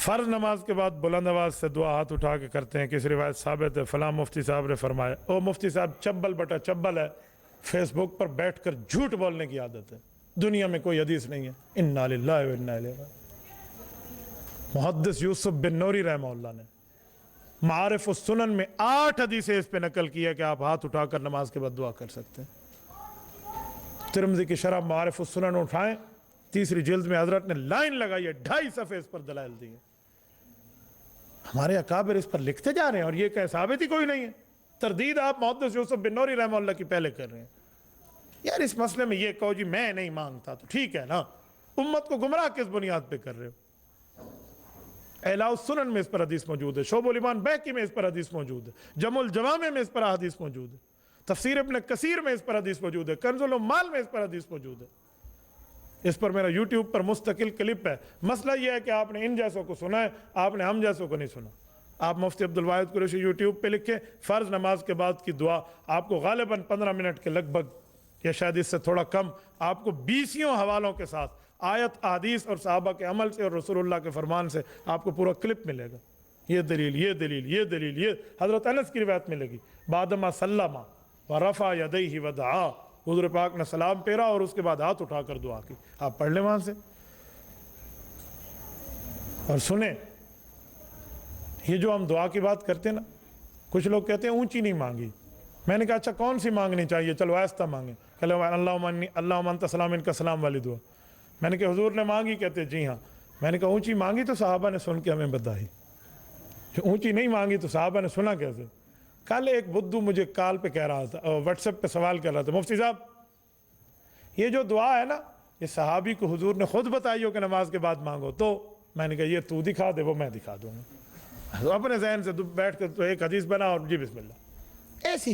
فرض نماز کے بعد بلند آواز سے دعا ہاتھ اٹھا کے کرتے ہیں، کسی روایت ثابت ہے فلاں مفتی صاحب نے فرمایا۔ او مفتی صاحب چبل بٹا چبل ہے، فیس بک پر بیٹھ کر جھوٹ بولنے کی عادت ہے، دنیا میں کوئی حدیث نہیں ہے۔ انا للہ و انا الیہ راجعون۔ محدث یوسف بن نوری رحمہ اللہ نے معارف السنن میں 8 حدیثیں اس پہ نقل کی ہے کہ آپ ہاتھ اٹھا کر نماز کے بعد دعا کر سکتے ہیں۔ ترمذی کی شرح معارف السنن اٹھائیں، 3 جلد میں حضرت نے لائن لگائی ہے، 2.5 صفحے اس پر دلائل دی ہیں۔ ہمارے اکابر اس پر لکھتے جا رہے ہیں اور یہ کہ ثابت ہی کوئی نہیں ہے۔ تردید آپ محدث یوسف بن نوری رحمہ اللہ کی پہلے کر رہے ہیں۔ یار اس مسئلے میں یہ کہو جی میں نہیں مانگتا تو ٹھیک ہے نا، امت کو گمراہ کس بنیاد پہ کر رہے ہو؟ اعلاء السنن میں اس پر حدیث موجود ہے، شعب الایمان بہقی میں اس پر حدیث موجود ہے، جمع الجوامع میں اس پر حدیث موجود ہے، تفسیر ابن کثیر میں اس پر حدیث موجود ہے، کنز العمال میں اس پر حدیث موجود ہے۔ اس پر میرا یوٹیوب پر مستقل کلپ ہے۔ مسئلہ یہ ہے کہ آپ نے ان جیسوں کو سنا ہے، آپ نے ہم جیسوں کو نہیں سنا۔ آپ مفتی عبدالواحد قریشی یوٹیوب پہ لکھیں فرض نماز کے بعد کی دعا، آپ کو غالباً 15 منٹ کے لگ بھگ یا شاید اس سے تھوڑا کم، آپ کو 20 حوالوں کے ساتھ آیت احادیث اور صحابہ کے عمل سے اور رسول اللہ کے فرمان سے آپ کو پورا کلپ ملے گا۔ یہ دلیل، یہ دلیل، یہ دلیل، یہ حضرت انس کی روایت ملے گی، بعدما سلم ورفع یدیہ ودعا، حضور پاک نے سلام پھیرا اور اس کے بعد ہاتھ اٹھا کر دعا کی۔ آپ پڑھ لیں وہاں سے اور سنیں۔ یہ جو ہم دعا کی بات کرتے ہیں نا، کچھ لوگ کہتے ہیں اونچی نہیں مانگی۔ میں نے کہا اچھا کون سی مانگنی چاہیے؟ چلو آہستہ مانگیں، کہ اللہم انت السلام منک السلام والی دعا۔ میں نے کہا حضور نے مانگی؟ کہتے جی ہاں۔ میں نے کہا اونچی مانگی تو صحابہ نے سن کے ہمیں بتائی، جو اونچی نہیں مانگی تو صحابہ نے سنا کیسے؟ کل ایک بدھو مجھے کال پہ کہہ رہا تھا، واٹس ایپ پہ سوال کر رہا تھا، مفتی صاحب یہ جو دعا ہے نا یہ صحابی کو حضور نے خود بتائی ہو کہ نماز کے بعد مانگو، تو میں نے کہا یہ تو دکھا دے، وہ میں دکھا دوں گا۔ اپنے ذہن سے بیٹھ کر تو ایک حدیث بنا اور جی بسم اللہ ایسی